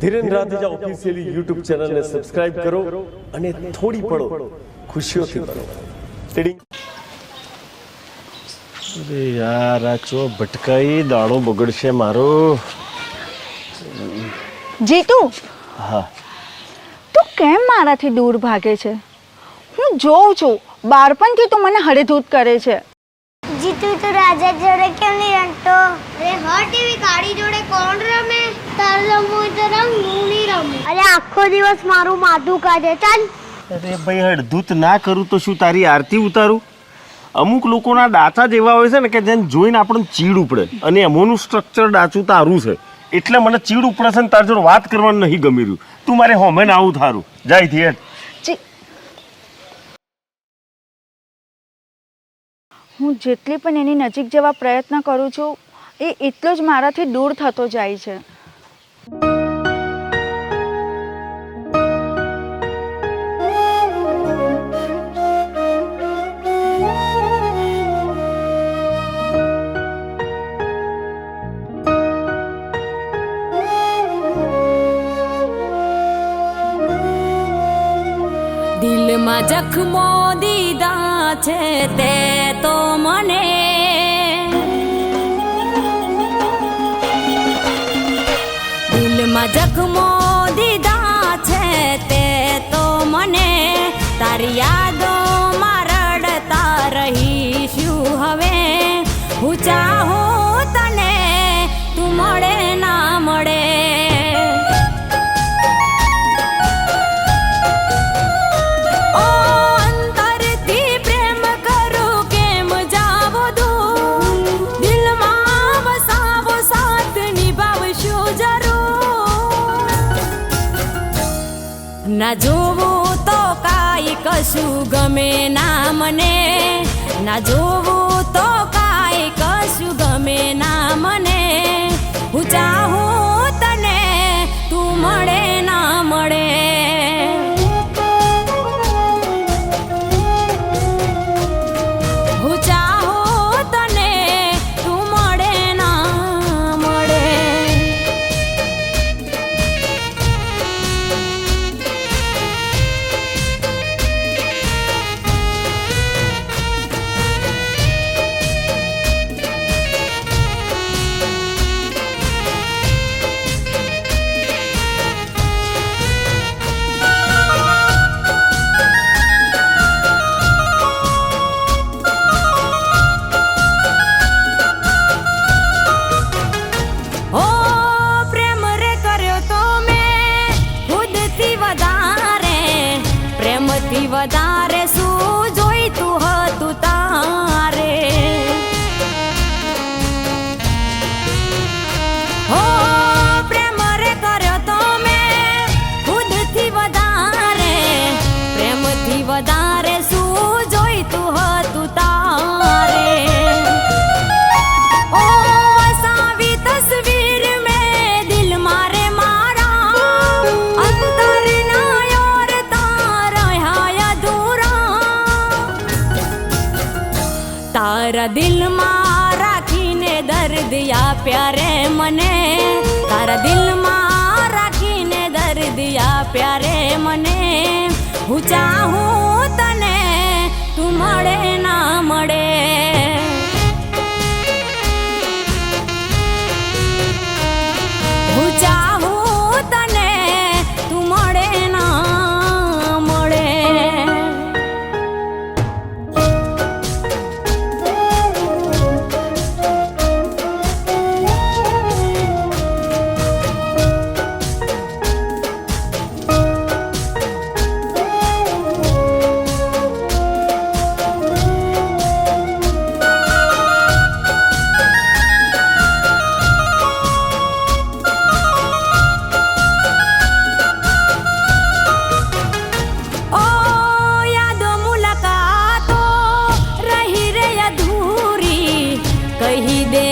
Dhiren રાધેજા officially YouTube ચેનલને subscribe કરો અને થોડી પળો ખુશીઓથી ભરો. અરે યાર, આ ચો ભટકાઈ દાડો બગડશે મારો. જીતુ, હા, તું કેમ મારાથી દૂર ભાગે છે? હું જોઉં છું બાળપણથી તું મને હળેધૂત કરે છે. જીતુ તો રાજા જોડે કેમ નહીં રમતો? અરે હર ટીવી કાળી જોડે કોણ રમે? તાર રમવું તો રમ, હું નહીં રમું. અરે આખો દિવસ મારું માથું કાઢે. ચાલ. અરે ભાઈ, હળધૂત ના કરું તો શું તારી આરતી ઉતારું? અમુક લોકોના દાંતા જ એવા હોય છે ને કે જેને જોઈને આપણને ચીડ ઉપડે, અને એમોનું સ્ટ્રક્ચર ડાચું તારું છે એટલે મને ચીડ ઉપડે છે ને તાર જોડે વાત કરવાનું નહીં ગમી રહ્યું. તું મારે હોમે ના આવું થારું. જાય થી હું જેટલી પણ એની નજીક જવા પ્રયત્ન કરું છું એ એટલો જ મારાથી દૂર થતો જાય છે. દિલમાં જખમો દીધા છે તે તો મને દિલમાં જખમો દીધા છે તે તો મને તારી યાદોમાં રડતા રહીશું હવે. હું ચાહું તને તું મળે ના મળે. ના જોવું તો કાંઈ કશું ગમે ના મને, ના જોવું તો કાંઈ કશું ગમે ના મને. હું ચાહું તને તું મળે ના મળે. હું ચાહું તને તું મળે ના મળે. વધારે શું જોઈતું હતું તારે? હો પ્રેમ રે કર્યો તો મેં ખુદથી વધારે, પ્રેમથી વધારે શું જોઈતું હતું તારે? ઓ વસાવી તસવીર મેં દિલ મારે મારા અંતરના યાર તારા દિલમાં રાખીને દર્દ આપ્યા રે મને, તારા દિલમાં રાખીને દર્દ આપ્યા રે મને. હું ચાહું તને તું મળે ના મળે. હું ચાહું તને તું મળે ના મળે. કહી દે